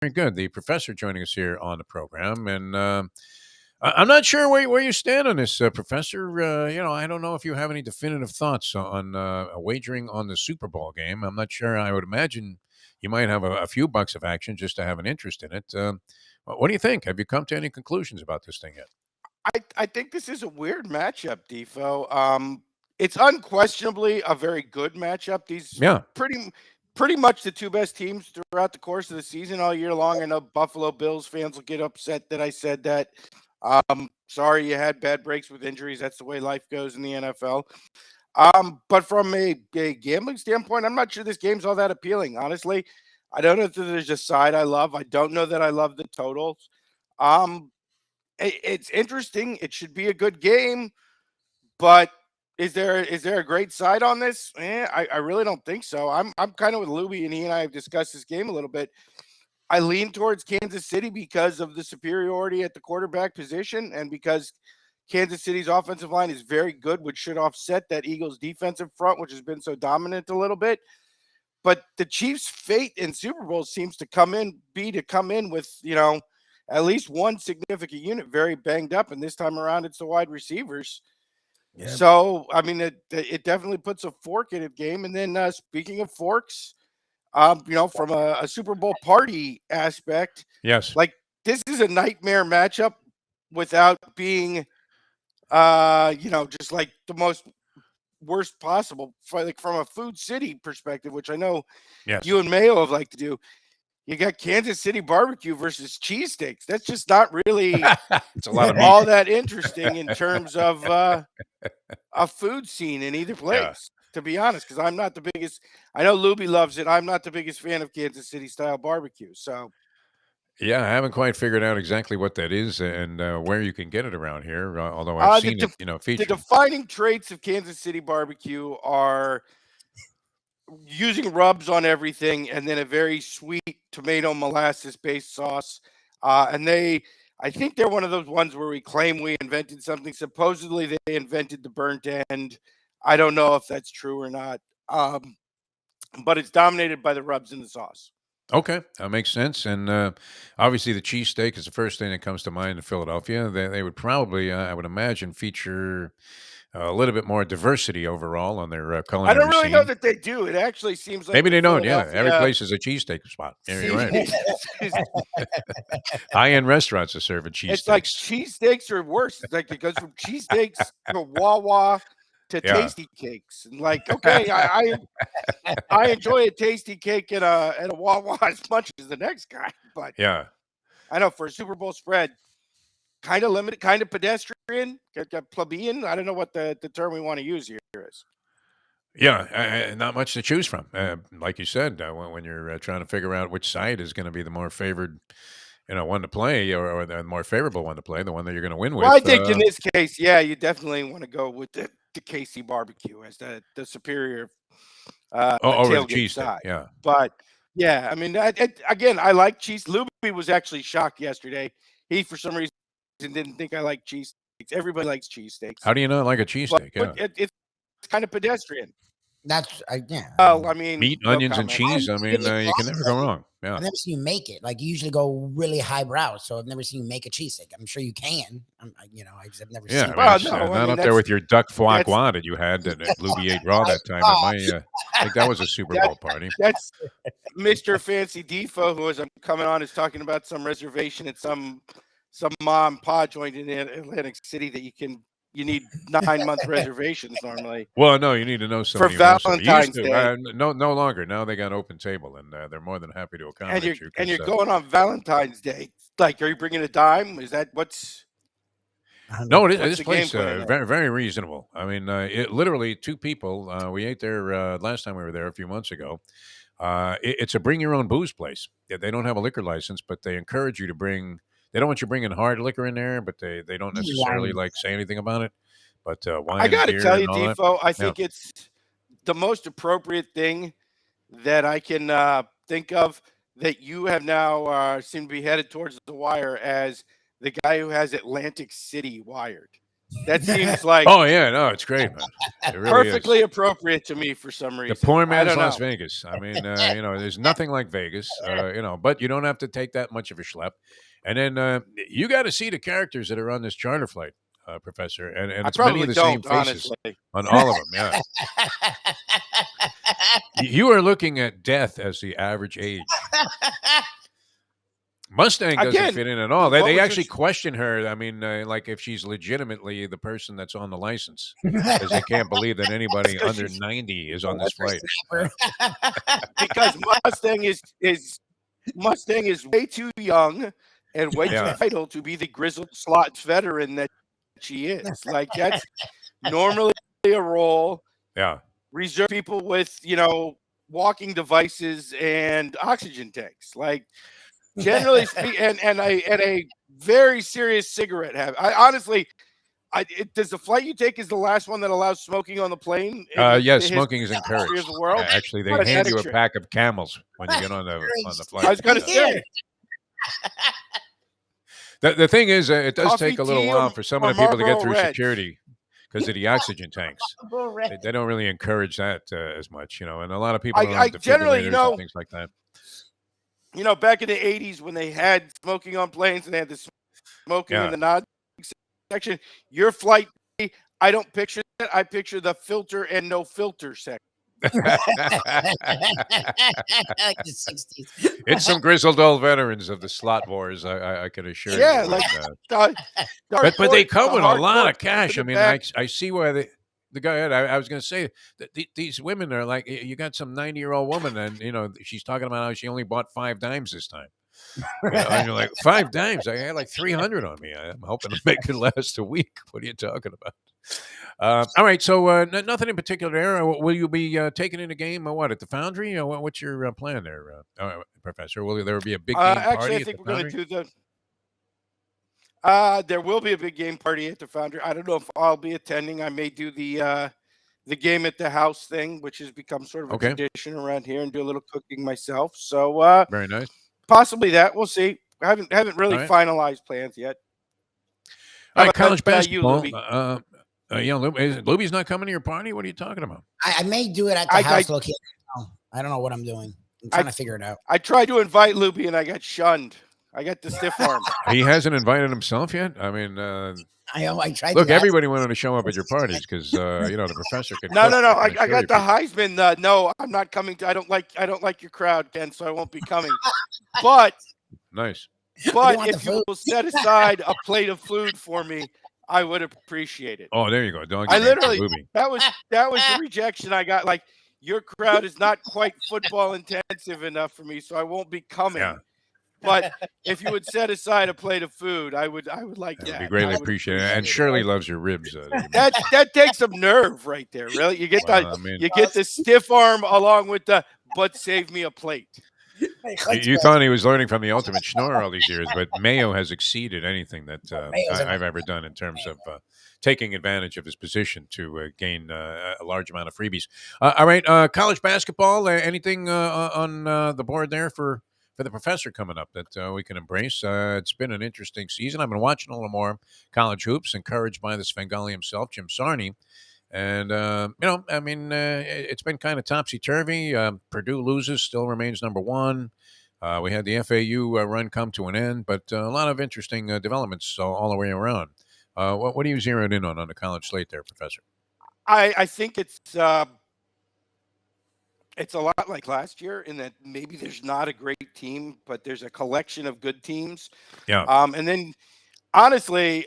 Very good. The professor joining us here on the program, and I'm not sure where you stand on this, Professor. I don't know if you have any definitive thoughts on wagering on the Super Bowl game. I'm not sure. I would imagine you might have a few bucks of action just to have an interest in it. What do you think? Have you come to any conclusions about this thing yet? I think this is a weird matchup, Defo. It's unquestionably a very good matchup. These Yeah. pretty much the two best teams throughout the course of the season all year long. I know Buffalo Bills fans will get upset that I said that. Sorry you had bad breaks with injuries. That's the way life goes in the NFL. But from a gambling standpoint, I'm not sure this game's all that appealing. Honestly, I don't know if there's a side I love. I don't know that I love the totals. Um, it's interesting. It should be a good game, but is there a great side on this? I really don't think so. I'm kind of with Luby, and he and I have discussed this game a little bit. I lean towards Kansas City because of the superiority at the quarterback position, and because Kansas City's offensive line is very good, which should offset that Eagles defensive front, which has been so dominant a little bit. But the Chiefs' fate in Super Bowl seems to come in with, at least one significant unit very banged up, and this time around it's the wide receivers. Yeah. So, I mean, it definitely puts a fork in the game. And then, speaking of forks, from a Super Bowl party aspect, Yes. like, this is a nightmare matchup without being, just like the most worst possible, like from a food city perspective, which I know Yes. you and Mayo have liked to do. You got Kansas City barbecue versus cheesesteaks. That's just not really It's a lot of meat. all that interesting in terms of a food scene in either Yeah. place, to be honest, because I'm not the biggest. I know Luby loves it. I'm not the biggest fan of Kansas City style barbecue. So, Yeah, I haven't quite figured out exactly what that is and where you can get it around here. Although I've the, seen it, def- the featured. defining traits of Kansas City barbecue are using rubs on everything, and then a very sweet tomato molasses based sauce. I think they're one of those ones where we claim we invented something. Supposedly, they invented the burnt end. I don't know if that's true or not. But it's dominated by the rubs in the sauce. Okay, that makes sense. And obviously, the cheesesteak is the first thing that comes to mind in Philadelphia. They would probably, I would imagine, feature a little bit more diversity overall on their I don't culinary really know scene. that they do. It actually seems like Maybe the they don't. Yeah, every Philadelphia place is a cheesesteak spot. Yeah, you're right. scene. High end restaurants are serving It's like cheesesteaks. cheesesteaks are worse. It's like it goes from cheesesteaks to Wawa to Yeah, tasty cakes. And like, okay, I enjoy a tasty cake at a Wawa as much as the next guy, but yeah. I know for a Super Bowl spread, kind of limited, kind of pedestrian, got plebeian. I don't know what the term we want to use here is. Yeah, not much to choose from. Like you said, when you're trying to figure out which side is going to be the more favored, one to play, or the more favorable one to play, the one that you're going to win Well, I with. think in this case, yeah, you definitely want to go with the KC barbecue as the superior Over the tailgate cheesesteak. side. Yeah. But yeah, I mean, again, I like cheese. Luby was actually shocked yesterday. He, for some reason, didn't think I like cheesesteaks. Everybody likes cheesesteaks, How do you not like a but cheesesteak? Yeah. it's kind of pedestrian. Yeah. Well, I mean, Meat, no onions, and comment. I cheese. haven't I seen mean, it you can processed. never go wrong. I've Yeah. never seen you make it. Like, you usually go really highbrow, so I've never seen you make a cheesesteak. I'm sure you can. I've never Yeah. seen I it. mean, Well, it's no, I not mean up there with your duck foie that's gras that you had that Luby ate raw I, that time at oh, my. I think that was a Super that Bowl party. that's Mr. Fancy Defo, who, as I'm coming on, is talking about some reservation at some mom and pa joint in Atlantic City that you need 9 month reservations normally Well, no, you need to know for somebody who knows somebody. You used Valentine's to. Day, No longer. Now they got open table, and they're more than happy to and you're accommodate you and because you're going on Valentine's Day. Like, are you bringing a dime? Is that no, what's this the game place plan there? very very reasonable. I mean, it literally two people. We ate there last time we were there a few months ago. It's a bring your own booze place. They don't have a liquor license, but they encourage you to bring. They don't want you bringing hard liquor in there, but they don't necessarily wine. like say anything about it. But I wine and got to beer tell and you, all that. Defo, I Yeah. think it's the most appropriate thing that I can think of that you have now seem to be headed towards the wire as the guy who has Atlantic City wired. That seems like Oh yeah, no, it's great, man. It really is. perfectly appropriate to me for some The reason. poor I man's don't Las know. Vegas. I mean, there's nothing like Vegas, but you don't have to take that much of a schlep. And then you got to see the characters that are on this charter flight, Professor, and I it's many of probably the same don't, faces honestly. on all of them. Yeah, you are looking at death as the average age. Mustang doesn't Again, fit in at all. They what they was your actually question her. I mean, like if she's legitimately the person that's on the license, because they can't believe that that's anybody because under she's 90 is The on this flight. whippersnapper. because Mustang is way too young and way too Yeah, vital to be the grizzled slot veteran that she is. Like that's normally a role yeah. reserved for people with, walking devices and oxygen tanks. Like generally speaking, and a very serious cigarette habit. I honestly, does the flight you take is the last one that allows smoking on the plane in Yes, the smoking is history of encouraged. the world? Actually, they How does hand that you a ensure? pack of Camels when you get on the I flight. was going to Yeah. say The thing is, it does coffee, take a little tea, while for some of or the people to get Marlboro through Red. security because of the oxygen tanks. They don't really encourage that as much, and a lot of people don't I have generally, defibrillators and things like that. back in the 80s when they had smoking on planes and they had the smoking in Yeah. the non section, your flight, I don't picture that. I picture the filter and no filter section. Like the 60s. It's some grizzled old veterans of the slot wars, I can assure Yeah, you. like And, the, the but they hardcore, come the with a lot hardcore of cash. in I the mean, back. I see why the guy. I was going to say that these women are like you got some 90-year-old woman, and she's talking about how she only bought 5 dimes this time. And you're like 5 dimes. I had like 300 on me. I'm hoping to make it last a week. What are you talking about? All right, so nothing in particular there. Will you be taking in a game? What at the Foundry? What's your plan there, Professor? Will there be a big game Actually, I party at the think we're going Foundry? to do the. There will be a big game party at the Foundry. I don't know if I'll be attending. I may do the game at the house thing, which has become sort of a Okay, tradition around here, and do a little cooking myself. So very nice. possibly that. We'll see. I haven't All really right, finalized plans yet. all How right. about College you, basketball. Luby? Luby's not coming to your party. What are you talking about? I may do it at the I, house I location. I don't know what I'm doing. I'm I trying to figure it out. I tried to invite Luby and I got shunned. I got the stiff arm. He hasn't invited himself yet. I mean, I tried look, to ask. everybody wanted to show up at your parties because the professor could No, cook. no, no. I I, can I assure got you, the people. Heisman. No, I'm not coming. I don't like your crowd, Ken, so I won't be coming. But Nice. What do you want the if you food? will set aside a plate of food for me, I would appreciate it. Oh, there you go. Doggy I bag for literally Luby. that was the rejection I got. Like your crowd is not quite football intensive enough for me, so I won't be Yeah. coming. But if you would set aside a plate of food, I would like That would be that. greatly I would appreciated. And appreciate it. Shirley loves your ribs that you That mentioned. that takes some nerve right there. Really, you get the Well, I mean, you get the stiff arm along with the but save me a plate. you thought he was learning from the ultimate schnorrer all these years, but Mayo has exceeded anything that Mayo's I've ever done in terms of taking advantage of his position to gain a large amount of freebies. All right, college basketball. Anything on the board there for the professor coming up that we can embrace? It's been an interesting season. I've been watching a little more college hoops, encouraged by the Svengali himself, Jim Sarney. And, I mean, it's been kind of topsy turvy. Purdue loses, still remains number one. We had the FAU run come to an end, but a lot of interesting developments all the way around. What are you zeroed in on the college slate there, Professor? I think it's a lot like last year in that maybe there's not a great team, but there's a collection of good teams. Yeah. And then honestly,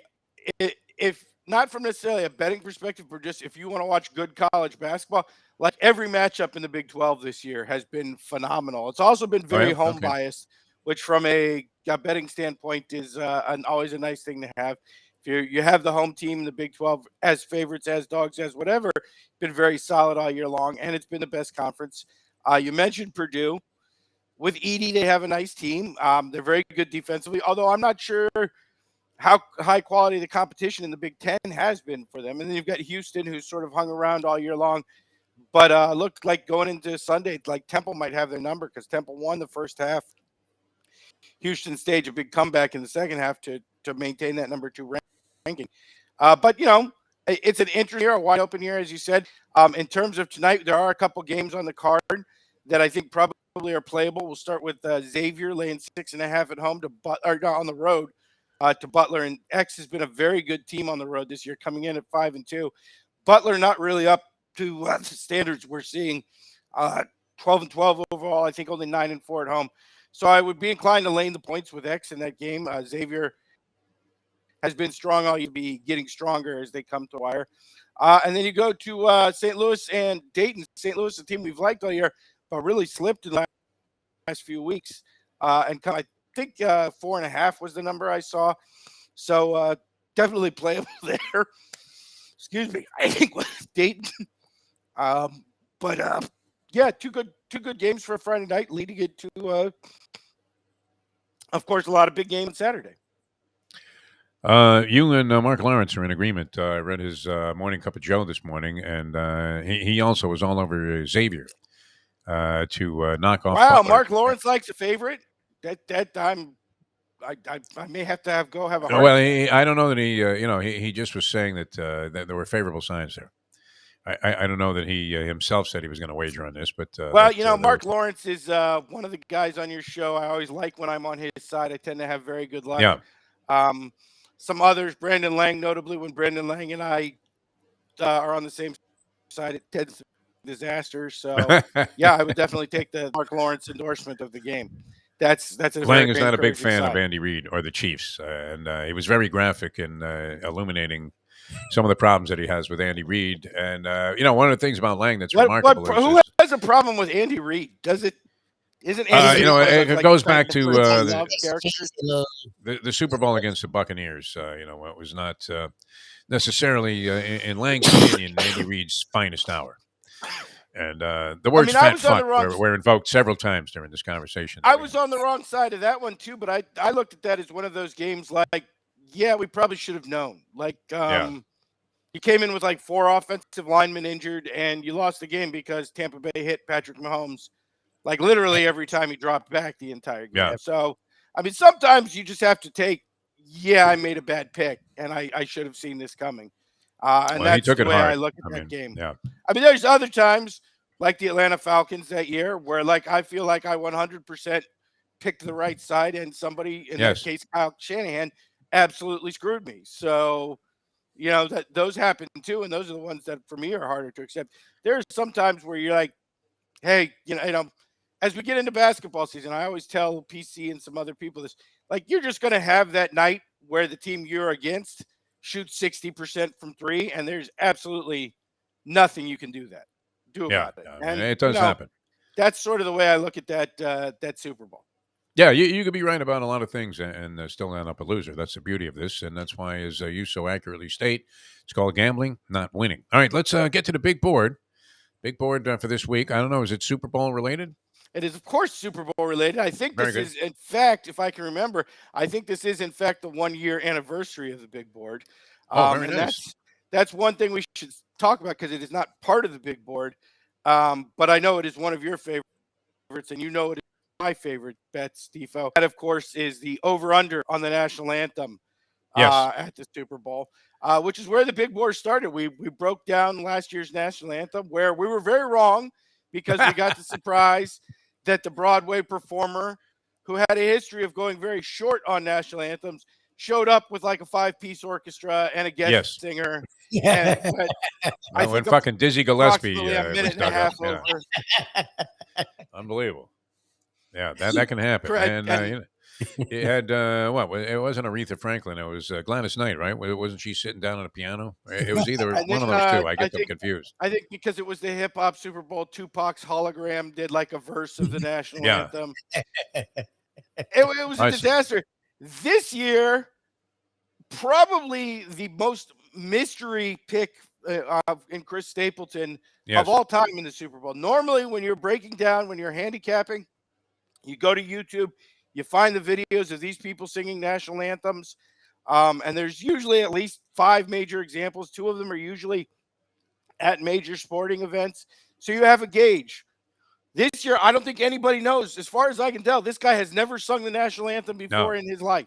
if not from necessarily a betting perspective, but just if you want to watch good college basketball, like every matchup in the Big 12 this year has been phenomenal. It's also been Oh, very yeah. home Okay. biased, which from a betting standpoint is always a nice thing to have. If you have the home team in the Big 12 as favorites, as dogs, as whatever, been very solid all year long, and it's been the best conference. You mentioned Purdue. With Edie, they have a nice team. They're very good defensively, although I'm not sure how high quality the competition in the Big Ten has been for them. And then you've got Houston, who's sort of hung around all year long, but looked like going into Sunday, like Temple might have their number because Temple won the first half. Houston staged a big comeback in the second half to maintain that number 2 ranking. But it's an interesting year, a wide open year, as you said. In terms of tonight, there are a couple games on the card that I think probably are playable. We'll start with Xavier laying 6.5 at home on the road to Butler, and X has been a very good team on the road this year, coming in at 5-2. Butler not really up to the standards we're seeing. 12-12 overall. I think only 9-4 at home. So I would be inclined to lane the points with X in that game. Xavier has been strong all year, be getting stronger as they come to wire. And then you go to St. Louis and Dayton. St. Louis, a team we've liked all year, but really slipped in the last few weeks. I think 4.5 was the number I saw. So definitely playable there. Excuse me. I think with Dayton. But yeah, two good games for a Friday night, leading it to, of course, a lot of big games on Saturday. You and Mark Lawrence are in agreement. I read his Morning Cup of Joe this morning, and he also was all over Xavier to knock off. Wow, Butler. Mark Lawrence likes a favorite. I may have to have a heart Well, attack. I don't know that he just was saying that that there were favorable signs there. I don't know that he himself said he was going to wager on this, but Mark Lawrence is one of the guys on your show. I always like when I'm on his side. I tend to have very good luck. Yeah. Some others, Brandon Lang, notably, when Brandon Lang and I are on the same side, it tends to be a disaster. So, yeah, I would definitely take the Mark Lawrence endorsement of the game. That's a Lang very is not a big fan sign. of Andy Reid or the Chiefs, and he was very graphic in illuminating some of the problems that he has with Andy Reid. And one of the things about Lang that's remarkable is who has a problem with Andy Reid? Isn't Andy Reid it goes back to the the Super Bowl against the Buccaneers. It was not necessarily, in Lang's opinion, Andy Reid's finest hour. And the words "fat fuck" were invoked several times during this conversation. I was on the wrong side of that one too, but I looked at that as one of those games like, yeah, we probably should have known. Like, you came in with like 4 offensive linemen injured, and you lost the game because Tampa Bay hit Patrick Mahomes like literally every time he dropped back the entire game. Yeah. So, I mean, sometimes you just have to take, I made a bad pick, and I should have seen this coming. And that's the way I look at that game. Yeah. I mean, there's other times, like the Atlanta Falcons that year, where like I feel like I 100% picked the right side, and somebody, in that case, Kyle Shanahan, absolutely screwed me. So, that those happen too, and those are the ones that for me are harder to accept. There's sometimes where you're like, hey, as we get into basketball season, I always tell PC and some other people this, like, you're just going to have that night where the team you're against shoots 60% from 3, and there's absolutely nothing you can do about it. And it does happen. That's sort of the way I look at that Super Bowl. Yeah, you could be right about a lot of things and still end up a loser. That's the beauty of this, and that's why, as you so accurately state, it's called gambling, not winning. All right, let's get to the big board. Big board for this week. I don't know, is it Super Bowl related? It is, of course, Super Bowl related. I think this is, in fact, if I can remember, I think this is, in fact, the 1-year anniversary of the big board. Very nice. That's one thing we should talk about because it is not part of the big board. But I know it is one of your favorites, and it is my favorite bet, Stefo. That, of course, is the over-under on the national anthem at the Super Bowl, which is where the big board started. We broke down last year's national anthem, where we were very wrong because we got the surprise that the Broadway performer, who had a history of going very short on national anthems, showed up with like a 5-piece orchestra and a guest singer. Yeah. When fucking Dizzy Gillespie a minute and a half over. Unbelievable. Yeah, that can happen. Correct. And it had it wasn't Aretha Franklin. It was Gladys Knight, right? Wasn't she sitting down on a piano? It was either one of those two. I get them confused. I think because it was the hip hop Super Bowl, Tupac's hologram did like a verse of the national anthem. It was a disaster. This year, probably the most mystery pick in Chris Stapleton of all time in the Super Bowl. Normally, when you're breaking down, when you're handicapping, you go to YouTube, you find the videos of these people singing national anthems, and there's usually at least 5 major examples. 2 of them are usually at major sporting events, so you have a gauge. This year, I don't think anybody knows. As far as I can tell, this guy has never sung the national anthem before in his life.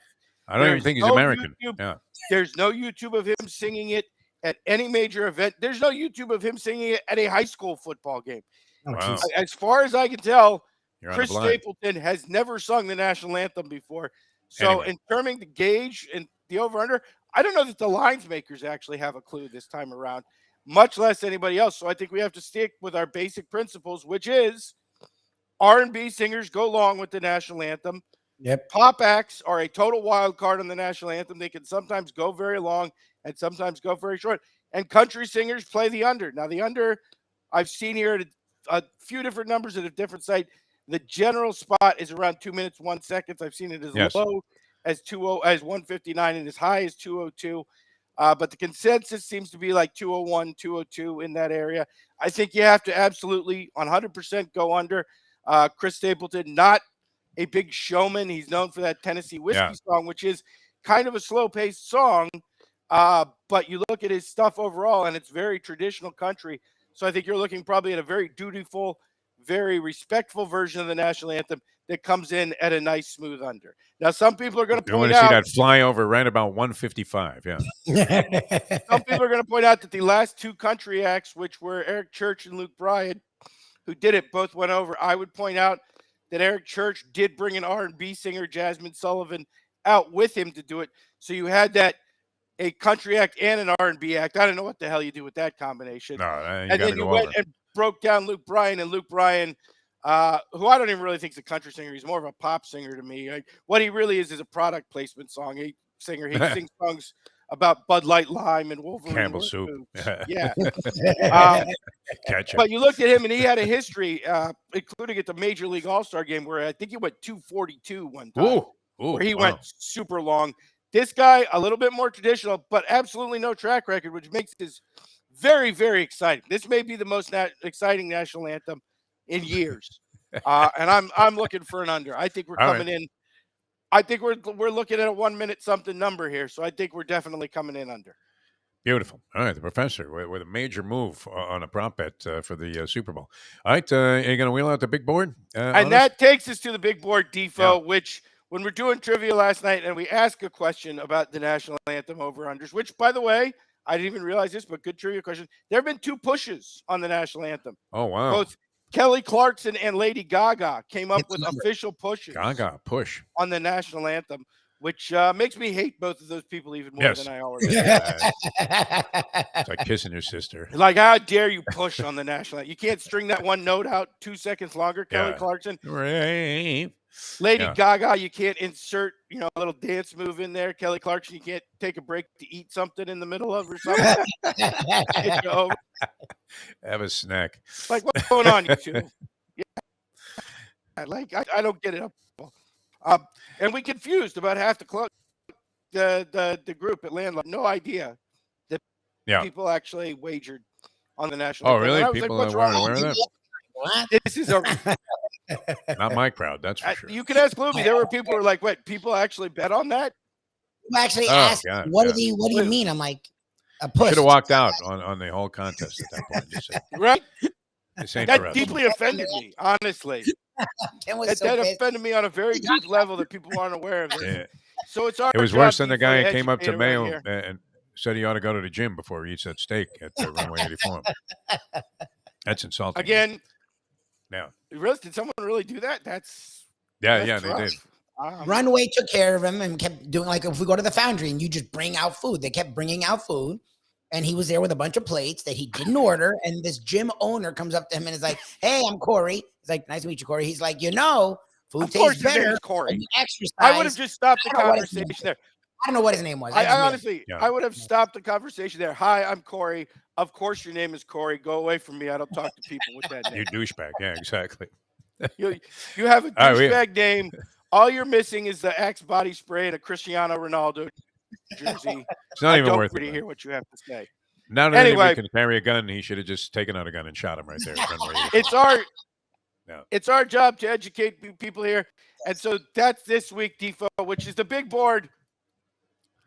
I don't even There's think he's no American. YouTube. Yeah. There's no YouTube of him singing it at any major event. There's no YouTube of him singing it at a high school football game. Oh, Wow. jeez. As far as I can tell, You're on the Chris blind. Stapleton has never sung the national anthem before. So, Anyway. in terming the gauge and the over/under, I don't know that the lines makers actually have a clue this time around, much less anybody else. So, I think we have to stick with our basic principles, which is R&B singers go along with the national anthem. Yep. Pop acts are a total wild card on the national anthem. They can sometimes go very long and sometimes go very short. And country singers play the under. Now, the under I've seen here at a few different numbers at a different site. The general spot is around 2 minutes, 1 second. I've seen it as Yes. low as 159 and as high as 202. But the consensus seems to be like 201, 202 in that area. I think you have to absolutely 100% go under. Chris Stapleton, not a big showman. He's known for that Tennessee Whiskey song, which is kind of a slow-paced song. But you look at his stuff overall, and it's very traditional country. So I think you're looking probably at a very dutiful, very respectful version of the national anthem that comes in at a nice, smooth under. Now, some people are going to You want point to see out that flyover right about 155. Yeah. some people are going to point out that the last two country acts, which were Eric Church and Luke Bryan, who did it, both went over. I would point out that Eric Church did bring an R&B singer, Jasmine Sullivan, out with him to do it. So you had that a country act and an R&B act. I don't know what the hell you do with that combination. No, you And got to then you go went over. and broke down Luke Bryan, and Luke Bryan, who I don't even really think is a country singer. He's more of a pop singer to me. What he really is a product placement singer. He sings songs about Bud Light Lime and Wolverine. Campbell soup. Yeah. Ketchup. But you looked at him, and he had a history, including at the Major League All-Star game, where I think he went 242 one time, Ooh, where he wow. went super long. This guy, a little bit more traditional, but absolutely no track record, which makes this very, very exciting. This may be the most exciting national anthem in years, and I'm looking for an under. I think we're All coming in. I think we're looking at a 1 minute something number here, so I think we're definitely coming in under. Beautiful. All right, the professor with a major move on a prop bet for the Super Bowl. All right, are you going to wheel out the big board? And that takes us to the big board, Defo, Yeah. which when we're doing trivia last night and we ask a question about the national anthem over-unders, which, by the way, I didn't even realize this, but good trivia question. There have been 2 pushes on the national anthem. Oh, wow. Both Kelly Clarkson and Lady Gaga came up with official pushes Gaga, push. on the national anthem, which makes me hate both of those people even more Yes. than I already do. It's like kissing your sister. Like, how dare you push on the national anthem? You can't string that one note out 2 seconds longer, Kelly Yeah. Clarkson. Right. Lady Yeah. Gaga, you can't insert, a little dance move in there. Kelly Clarkson, you can't take a break to eat something in the middle of or something. Get you over. Have a snack. Like, what's going on, you two? Yeah. Like, I don't get it. And we confused about half the group at Landlord. No idea that people actually wagered on the national Oh, anthem. really? And I was People like, what's weren't wrong? aware of that? What? This is a Not my crowd, that's for sure. You can ask Luby. There were people who were like, "Wait, people actually bet on that?" You actually Oh, asked, God, what yeah. do you mean? I'm like, a push. Should have walked out on the whole contest at that point. Just said, Right? this ain't for That us. deeply offended me, honestly. Ken was That so pissed. offended me on a very deep level that people aren't aware of this. Yeah. So it's our It was job worse than the to guy who came up to educate everyone Mayo here. and said he ought to go to the gym before he eats that steak at Runway 84. That's insulting. Again. Yeah. Did someone really do that? That's Yeah, they rough. did. Runway took care of him and kept doing, like, if we go to the foundry and you just bring out food, they kept bringing out food. And he was there with a bunch of plates that he didn't order. And this gym owner comes up to him and is like, "Hey, I'm Corey." He's like, "Nice to meet you, Corey." He's like, food Of course, tastes his name better is Corey. when you exercise. I would have just stopped the I don't know what his conversation name there. I don't know what his name was. I honestly, Yeah. I would have stopped the conversation there. Hi, I'm Corey. Of course, your name is Corey. Go away from me. I don't talk to people with that You name. douchebag. Yeah, exactly. You have a All right, douchebag name. All you're missing is the Axe body spray and a Cristiano Ronaldo jersey. It's not I even don't worth really it. hear what you have to say. Now that Anyway. anybody can carry a gun, he should have just taken out a gun and shot him right there. at Runway 84. It's our job to educate people here. And so that's this week, Defo, which is the big board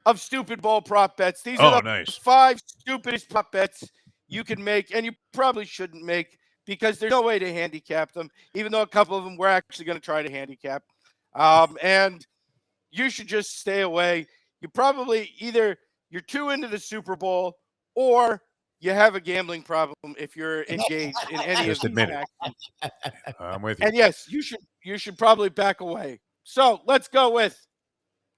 of stupid bowl prop bets. These are the nice. 5 stupidest prop bets you can make, and you probably shouldn't make because there's no way to handicap them, even though a couple of them we're actually going to try to handicap. And you should just stay away. You probably either you're too into the Super Bowl or you have a gambling problem if you're engaged in any of Just these admit it. actions. I'm with you. And yes, you should probably back away. So let's go with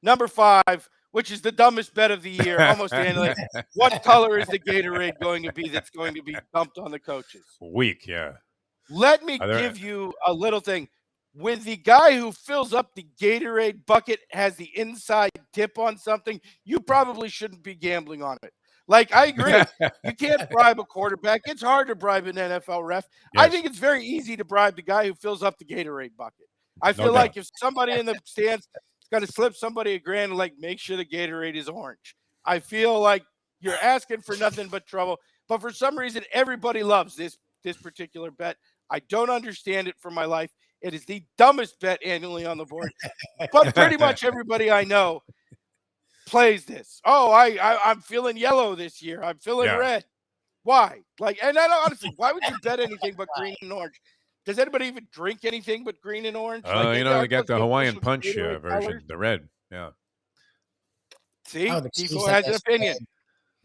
number 5, which is the dumbest bet of the year, almost annually. What color is the Gatorade going to be that's going to be dumped on the coaches? Weak, yeah. Let me Are there- give you a little thing. When the guy who fills up the Gatorade bucket has the inside tip on something, you probably shouldn't be gambling on it. Like, I agree. You can't bribe a quarterback. It's hard to bribe an NFL ref. I Yes. think it's very easy to bribe the guy who fills up the Gatorade bucket. I No feel like doubt. if somebody in the stands is going to slip somebody $1,000, like, make sure the Gatorade is orange. I feel like you're asking for nothing but trouble. But for some reason, everybody loves this particular bet. I don't understand it for my life. It is the dumbest bet annually on the board. But pretty much everybody I know plays this. Oh, I'm feeling yellow this year. I'm feeling Yeah. red. Why? Like, and I don't, honestly, why would you bet anything but green and orange? Does anybody even drink anything but green and orange? You know, they got the Hawaiian Punch Gatorade version, colors. the red. Yeah. See, Oh, the Chiefs Tifo have has an this opinion.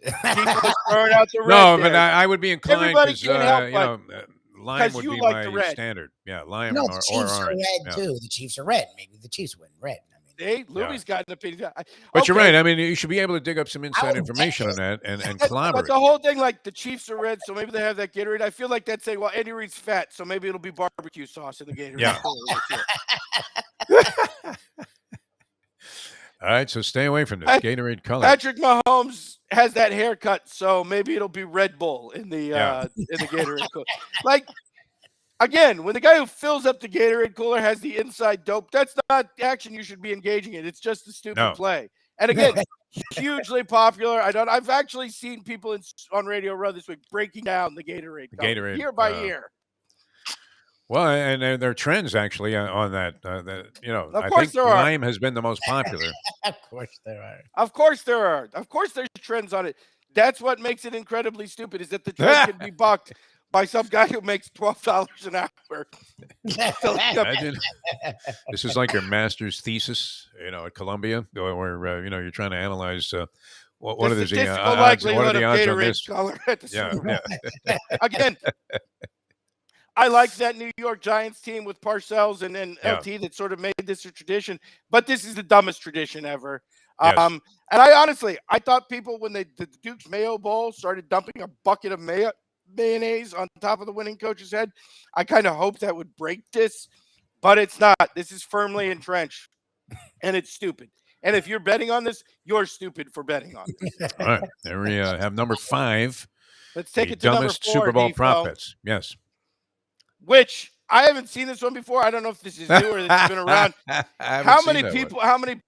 red. Tifo's throwing out the red. No, but there. I would be inclined Everybody because, can't help you know, lime 'cause would you be like the my red. standard. Yeah, lime No, or the Chiefs are orange. red Yeah. too. The Chiefs are red. Maybe the Chiefs win red. I mean, Hey, Louie's got an opinion. But you're Okay, right. I mean, you should be able to dig up some inside would information on that and But collaborate. the whole thing, like the Chiefs are red, so maybe they have that Gatorade. I feel like that's saying, well, Andy Reid's fat, so maybe it'll be barbecue sauce in the Gatorade. Yeah. All right, so stay away from this Pat- Gatorade color. Patrick Mahomes has that haircut, so maybe it'll be Red Bull in the Yeah. in the Gatorade cooler. Like, again, when the guy who fills up the Gatorade cooler has the inside dope, that's not action you should be engaging in. It's just a stupid No. play. And again, hugely popular. I've actually seen people on Radio Row this week breaking down the Gatorade color, Gatorade, year by year. Well, and there are trends actually on that. You know, Of I course think there are. lime has been the most popular. of course there are. Of course there are. Of course there's trends on it. That's what makes it incredibly stupid, is that the trend can be bucked by some guy who makes $12 an hour. Imagine this is like your master's thesis, you know, at Columbia, where you know you're trying to analyze what The are the statistical odds? What are likelihood the of odds on Gatorade this? color at the Yeah, Super Bowl. yeah. Again, I like that New York Giants team with Parcells and Yeah. LT that sort of made this a tradition, but this is the dumbest tradition ever. Yes. And I thought people, when the Duke's Mayo Bowl started dumping a bucket of mayonnaise on top of the winning coach's head, I kind of hoped that would break this, but it's not. This is firmly entrenched, and it's stupid. And if you're betting on this, you're stupid for betting on this. All right, there we have number 5. Let's take The it to number dumbest 4, Super Bowl prop Defo, bets. Yes. which I haven't seen this one before. I don't know if this is new or this has been around. How many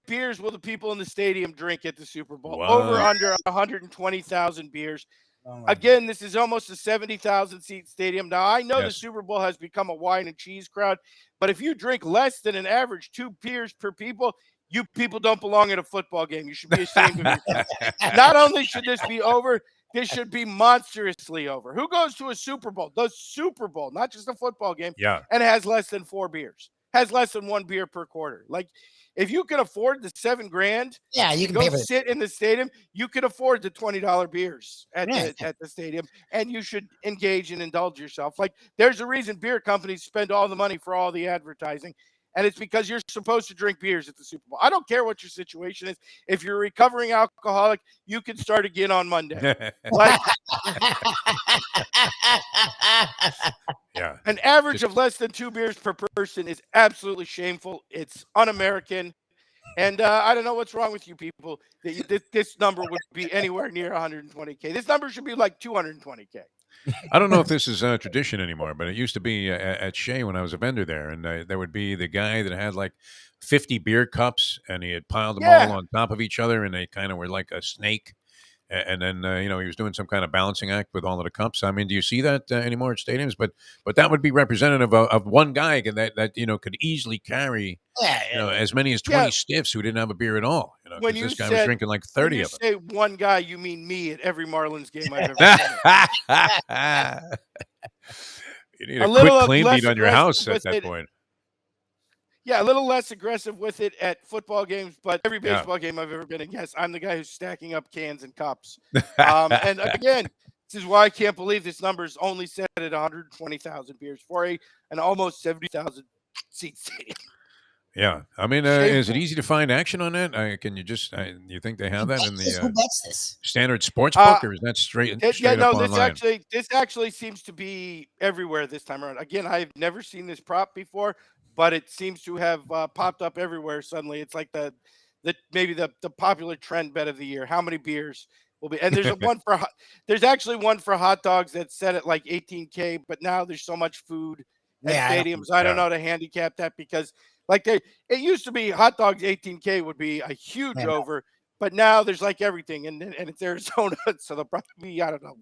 beers will the people in the stadium drink at the Super Bowl? Wow. Over under 120,000 beers. Oh my Again, this is almost a 70,000 seat stadium. Now, I know the Yes. Super Bowl has become a wine and cheese crowd, but if you drink less than an average 2 beers per people, you people don't belong at a football game. You should be ashamed of yourself. Not only should this be over, this should be monstrously over. Who goes to a Super Bowl? The Super Bowl, not just a football game, Yeah. and has less than 4 beers, has less than 1 beer per quarter. Like, if you can afford the $7,000, Yeah, you can go pay for it. sit in the stadium, you can afford the $20 beers at, Yeah. at the stadium, and you should engage and indulge yourself. Like, there's a reason beer companies spend all the money for all the advertising, and it's because you're supposed to drink beers at the Super Bowl. I don't care what your situation is. If you're a recovering alcoholic, you can start again on Monday. Like, Yeah. an average of less than 2 beers per person is absolutely shameful. It's un-American. And I don't know what's wrong with you people. This number would be anywhere near 120K. This number should be like 220K. I don't know if this is a tradition anymore, but it used to be at Shea when I was a vendor there, and there would be the guy that had like 50 beer cups, and he had piled them Yeah. all on top of each other, and they kind of were like a snake. And then you know, he was doing some kind of balancing act with all of the cups. I mean, do you see that anymore at stadiums? But that would be representative of one guy that you know could easily carry you know as many as 20 Yeah. stiffs who didn't have a beer at all. You know, When 'cause you this guy was said- drinking like When 30 you of them. say one guy, you mean me at every Marlins game I've ever been You need A a little quick clean less beat on your aggressive house at with that it. point. Yeah, a little less aggressive with it at football games, but every Yeah. baseball game I've ever been in, yes, I'm the guy who's stacking up cans and cups. And again, this is why I can't believe this number is only set at 120,000 beers for an almost 70,000 seat stadium. Yeah. I mean, is it Shameful. easy to find action on that? Can you just, you think they have that in Who the bets this? standard sports Uh, book, or is that straight Yeah, straight up no, online? this actually seems to be everywhere this time around. Again, I've never seen this prop before, but it seems to have popped up everywhere suddenly. It's like the maybe the popular trend bet of the year. How many beers will be? And there's actually one for hot dogs that's set at like 18K, but now there's so much food at Yeah, stadiums. I don't Yeah. know how to handicap that because it used to be hot dogs 18K would be a huge yeah, over. But now there's like everything, and it's Arizona, so they'll probably be, I don't know,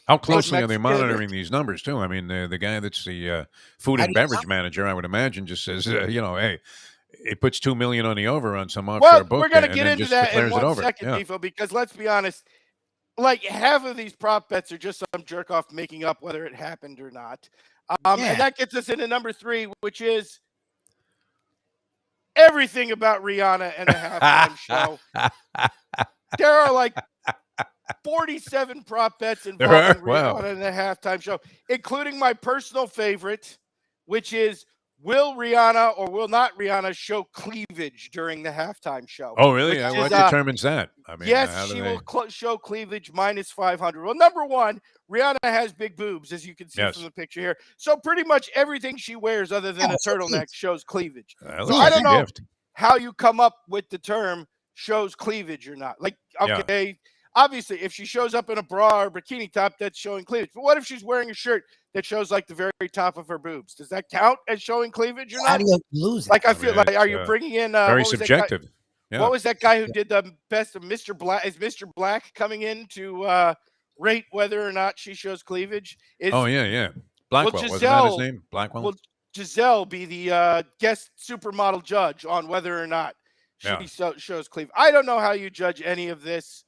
How put closely are they Mexican or monitoring these numbers too? I mean, the guy that's the food How and do you know? beverage manager, I would imagine, just says, hey, it puts 2 million on the over on some well, offshore book, we're gonna and get then into just that in declares it 1 over. second, Yeah. Defo, because let's be honest, like half of these prop bets are just some jerk off making up whether it happened or not. And Yeah. that gets us into number 3, which is everything about Rihanna and the halftime show. There are like 47 prop bets There are? involving Wow. Rihanna in the halftime show, including my personal favorite, which is will Rihanna or will not Rihanna show cleavage during the halftime show? Oh, really? Which What is determines that? I mean, yes, how do she they? will show cleavage minus 500. Well, number one, Rihanna has big boobs, as you can see from Yes. the picture here. So pretty much everything she wears, other than Yeah, a so turtleneck, shows cleavage. That So looks I like Yeah. a don't know gift. how you come up with the term shows cleavage or not. Like, Yeah. okay, obviously, if she shows up in a bra or bikini top, that's showing cleavage. But what if she's wearing a shirt that shows like the very top of her boobs? Does that count as showing cleavage or How not? do you lose it? Like, I I mean, feel like, it's are you bringing in very what was that guy? subjective. Yeah. What was that guy who did the best of Mr. Black? Is Mr. Black coming in to rate whether or not she shows cleavage? Oh, Is yeah, yeah. will Blackwell, wasn't that his Giselle name? Blackwell? will Giselle be the guest supermodel judge on whether or not she Yeah. shows cleavage? I don't know how you judge any of this.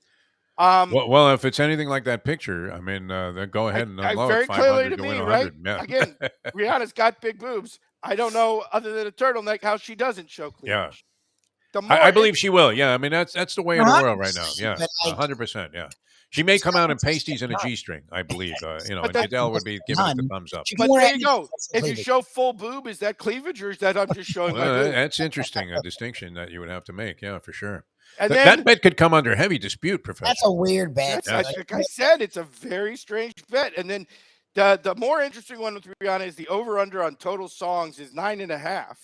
Um, Well, if it's anything like that picture, I mean, then go ahead and I unload very clearly 500 to to win me, right? 100. Yeah. Again, Rihanna's got big boobs. I don't know, other than a turtleneck, how she doesn't show Yeah. cleavage. The I more believe she will. Yeah. I mean, that's the way of the world right now. 100%, Yeah. but like 100%. Yeah. She may come out in pasties and a not. G string, I believe. but And that Giselle would be giving it the None. thumbs up. She can But wear there you anything go. that's If you cleavage. show full boob, is that cleavage or is that I'm just showing my Well, boob? that's interesting. A distinction that you would have to make. Yeah, for sure. And That then bet could come under heavy dispute, Professor. That's a weird bet. that's like I said, it's a very strange bet. And then the more interesting one with Rihanna is the over under on total songs is 9.5.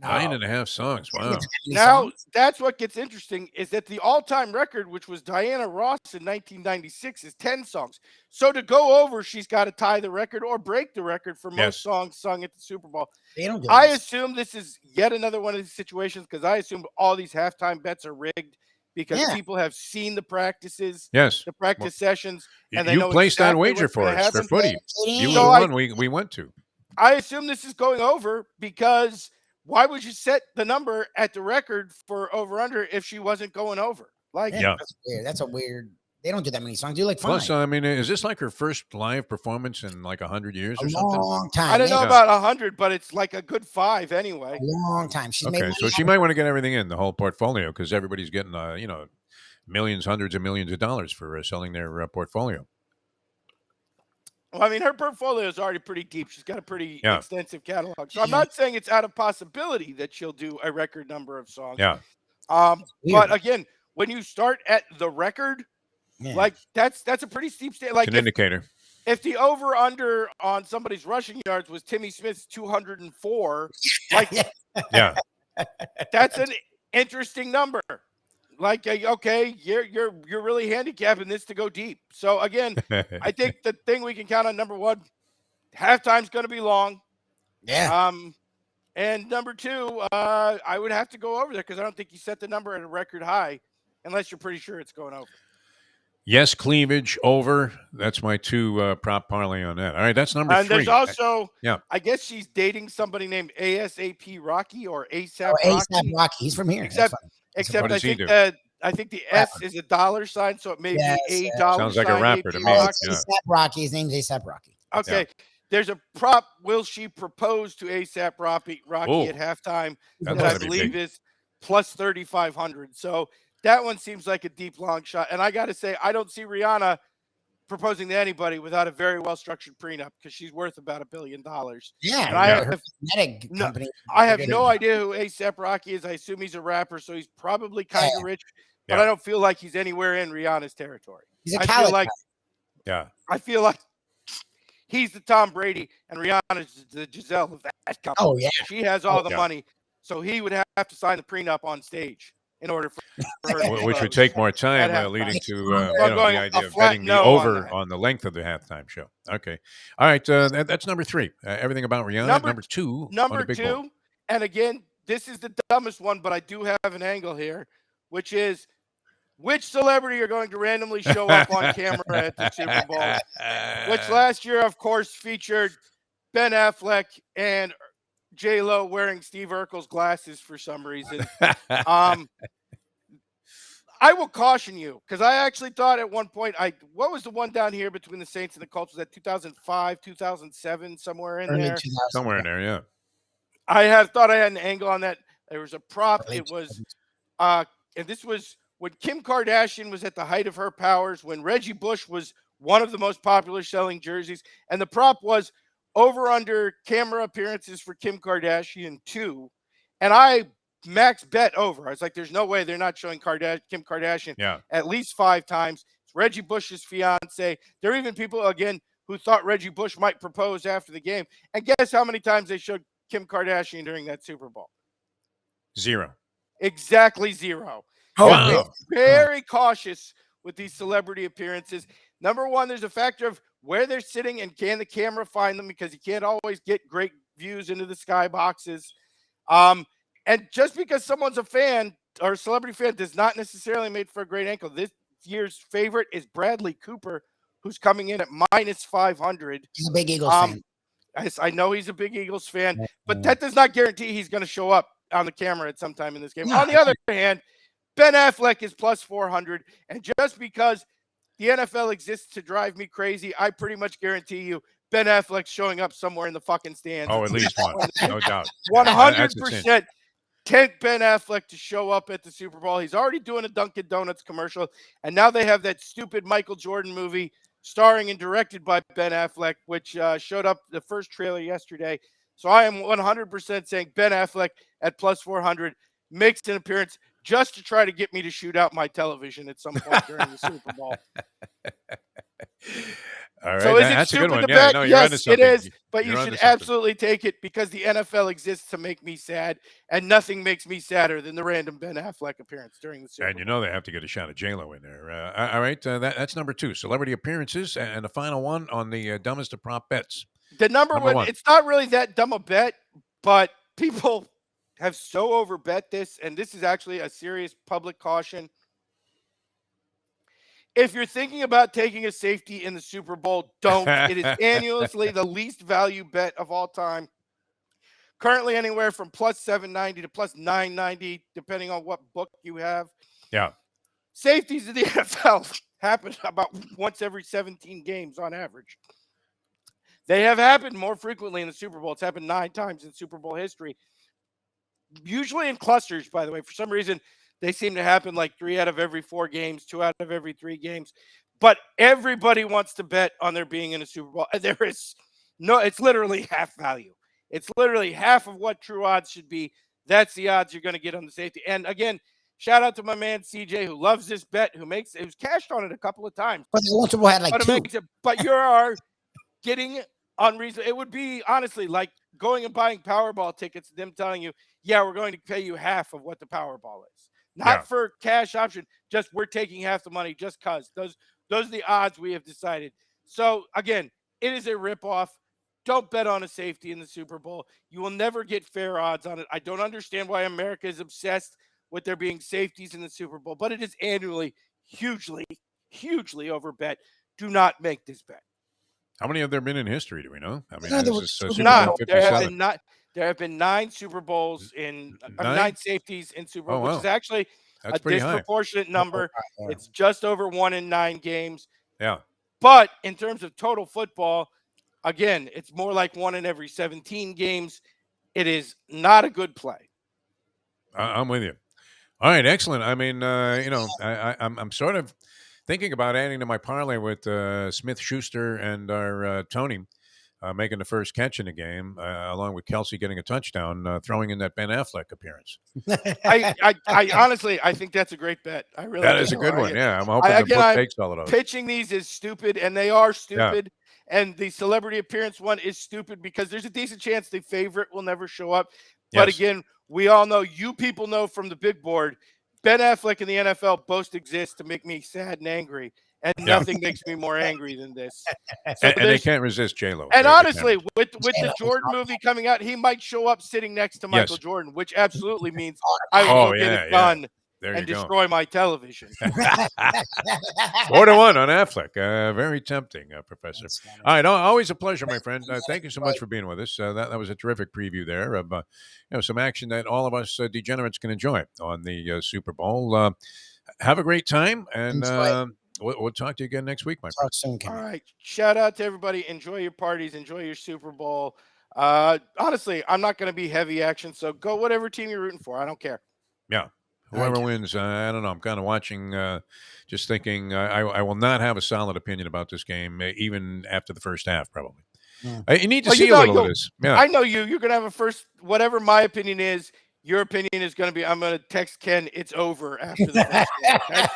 9.5 songs. Wow. Now that's what gets interesting is that the all-time record, which was Diana Ross in 1996, is 10 songs. So to go over, she's got to tie the record or break the record for most Yes. songs sung at the Super Bowl. They don't do I this. assume this is yet another one of these situations because I assume all these halftime bets are rigged because Yeah. people have seen the practices, Yes. the practice sessions, and they You know placed that exactly wager what's for gonna us for happen. footy. Kidding? You were So the I- one we went to. I assume this is going over because why would you set the number at the record for over under if she wasn't going over? Like, Yeah. That's weird. That's a weird. They don't do that many songs. Do like fine. Plus, I mean, is this like her first live performance in like 100 years A or something? long time. I don't know Yeah. about 100, but it's like a good 5 anyway. A long time. She's made Okay, money so she on might want to get everything in the whole portfolio because everybody's getting, millions, hundreds of millions of dollars for selling their portfolio. Well, I mean, her portfolio is already pretty deep. She's got a pretty Yeah. extensive catalog. So I'm Yeah. not saying it's out of possibility that she'll do a record number of songs. Yeah. But Weird. again, when you start at the record, Yeah. like that's a pretty steep state. Like It's an indicator. if the over under on somebody's rushing yards was Timmy Smith's 204, like Yeah. that's an interesting number. Like, okay, you're really handicapping this to go deep. So again, I think the thing we can count on, number one, halftime's going to be long. Yeah. And number two, I would have to go over there because I don't think you set the number at a record high unless you're pretty sure it's going over. Yes, cleavage over. That's my two prop parlay on that. All right, that's number And 3. there's also, Yeah. I guess she's dating somebody named ASAP Rocky or ASAP Oh, Rocky. ASAP Rocky. He's from here. Except- That's fine. Except What I does he think do? that I think the S is a dollar sign, so it may Yes, be a yeah. dollar Sounds like a sign rapper to AP me. Oh, Rocky. it's Yeah. ASAP Rocky. His name's ASAP Rocky. Okay. There's a prop. Will she propose to ASAP Rocky at halftime? That's That I gotta be believe big. is plus 3,500. So that one seems like a deep long shot. And I got to say, I don't see Rihanna proposing to anybody without a very well structured prenup because she's worth about $1 billion. Yeah, And I Yeah. her cosmetic no, company. I have bigger no than- idea who ASAP Rocky is. I assume he's a rapper, so he's probably kind of Yeah. rich, but Yeah. I don't feel like he's anywhere in Rihanna's territory. He's a I feel Khaled like Yeah. he's the Tom Brady and Rihanna's the Giselle of that company. Oh yeah. She has all the yeah. money, so he would have to sign the prenup on stage in order for her to Which would propose take more time, at leading halftime. to So I'm the going idea a of flat betting the no on over that. on the length of the halftime show. Okay, all right. That's number 3. Everything about Rihanna. Number 2 on the Number big board. 2, and again, this is the dumbest one, but I do have an angle here, which is which celebrity are going to randomly show up on camera at the Super Bowl, which last year, of course, featured Ben Affleck and J-Lo wearing Steve Urkel's glasses for some reason. I will caution you because I actually thought at one point, what was the one down here between the Saints and the Colts? Was that 2005, 2007, somewhere in early there? 2000s. Somewhere in there, yeah. I thought I had an angle on that. There was a prop. Early It was, 2000s. and this was when Kim Kardashian was at the height of her powers, when Reggie Bush was one of the most popular selling jerseys, and the prop was over under camera appearances for Kim Kardashian 2, and I max bet over. I was like, "There's no way they're not showing Kim Kardashian Yeah. at least 5 times." It's Reggie Bush's fiance. There are even people again who thought Reggie Bush might propose after the game, and guess how many times they showed Kim Kardashian during that Super Bowl? 0. Exactly 0. Oh, Got to really? be very cautious with these celebrity appearances. Number one, there's a factor of where they're sitting and can the camera find them because you can't always get great views into the sky boxes. And just because someone's a fan or a celebrity fan does not necessarily make for a great angle. This year's favorite is Bradley Cooper, who's coming in at minus 500. He's a big Eagles fan. I know he's a big Eagles fan, but that does not guarantee he's going to show up on the camera at some time in this game. No. On the other hand, Ben Affleck is plus 400, and just because the NFL exists to drive me crazy, I pretty much guarantee you Ben Affleck's showing up somewhere in the fucking stands. Oh, at least one, no doubt. 100% take Ben Affleck to show up at the Super Bowl. He's already doing a Dunkin' Donuts commercial, and now they have that stupid Michael Jordan movie starring and directed by Ben Affleck, which showed up the first trailer yesterday. So I am 100% saying Ben Affleck at plus 400 makes an appearance just to try to get me to shoot out my television at some point during the Super Bowl. All right, So is it that's a good stupid one. to Yeah, bet? no, you're onto Yes, it something. is. But you You're should onto something. absolutely take it because the NFL exists to make me sad, and nothing makes me sadder than the random Ben Affleck appearance during the Super And Bowl. you know they have to get a shot of J-Lo in there. All right, that's number 2, celebrity appearances, and the final one on the dumbest of prop bets. The number Number one, one. it's not really that dumb a bet, but people have so overbet this, and this is actually a serious public caution. If you're thinking about taking a safety in the Super Bowl, don't. It is annually the least value bet of all time. Currently anywhere from plus 790 to plus 990, depending on what book you have. Yeah. Safeties in the NFL happen about once every 17 games on average. They have happened more frequently in the Super Bowl. It's happened 9 times in Super Bowl history. Usually in clusters, by the way. For some reason, they seem to happen like 3 out of every 4 games, 2 out of every 3 games. But everybody wants to bet on there being in a Super Bowl. There is no, it's literally half value. It's literally half of what true odds should be. That's the odds you're going to get on the safety. And again, shout out to my man CJ who loves this bet, who's cashed on it a couple of times. But the Super Bowl had like 2. But you are getting unreasonable. It would be honestly like going and buying Powerball tickets, them telling you, yeah, we're going to pay you half of what the Powerball is. Not for cash option, just we're taking half the money just because. Those are the odds we have decided. So again, it is a ripoff. Don't bet on a safety in the Super Bowl. You will never get fair odds on it. I don't understand why America is obsessed with there being safeties in the Super Bowl, but it is annually hugely, hugely overbet. Do not make this bet. How many have there been in history? Do we know? I mean, No, there this was is Super Super None. Bowl There have 57. been there have been 9 Super Bowls in 9 safeties in Super Bowl, Oh, which wow. is actually That's a pretty high. disproportionate number. Yeah. It's just over 1 in 9 games. Yeah. But in terms of total football, again, it's more like 1 in every 17 games. It is not a good play. I'm with you. All right, excellent. I mean, I'm sort of thinking about adding to my parlay with Smith Schuster and our Tony making the first catch in the game, along with Kelsey getting a touchdown, throwing in that Ben Affleck appearance. I honestly, I think that's a great bet. I really That do. is a good one. Yeah, I'm hoping the book I'm takes all of those. pitching these is stupid, and they are Yeah. stupid. And the celebrity appearance one is stupid because there's a decent chance the favorite will never show up. But Yes. again, we all know, you people know from the big board, Ben Affleck and the NFL both exist to make me sad and angry, and Yeah. nothing makes me more angry than this. So And they there's, can't resist J-Lo. and They can't honestly, resist. with the Jordan movie coming out, he might show up sitting next to Michael Yes. Jordan, which absolutely means I will Oh, go get yeah, it done There and you go. destroy my television. 4-1 on Affleck. Very tempting, Professor. All right, always a pleasure, my friend. Thank you so much for being with us. That was a terrific preview there of some action that all of us degenerates can enjoy on the Super Bowl. Have a great time, and we'll talk to you again next week, my friend. Talk soon, All Kenny. right. Shout out to everybody. Enjoy your parties. Enjoy your Super Bowl. Honestly, I'm not going to be heavy action, so go whatever team you're rooting for. I don't care. Yeah. Whoever wins, I don't know. I'm kind of watching, just thinking I will not have a solid opinion about this game, even after the first half, probably. You need to see a little of this. Yeah. I know you. You're going to have a first, whatever my opinion is, your opinion is going to be, I'm going to text Ken, it's over after the first game. Okay?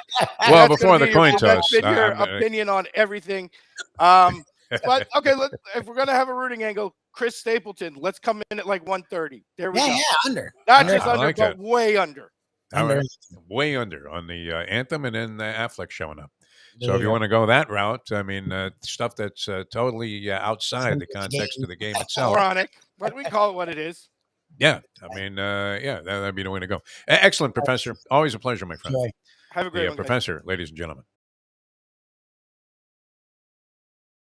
Well, That's before gonna the be coin that's toss. been your opinion on everything. But okay, if we're gonna have a rooting angle, Chris Stapleton, let's come in at like 130. There we go. Yeah, under. Not just I under, like but that. way under. All Under. right. Way under on the anthem, and then Affleck showing up. So There if you you go. want to go that route, I mean, stuff that's totally outside the context of the game itself. Moronic. But we call it what it is. Yeah, I mean, that'd be the way to go. Excellent, Professor. Always a pleasure, my friend. Enjoy. Have a great The one, guys. Professor, ladies and gentlemen.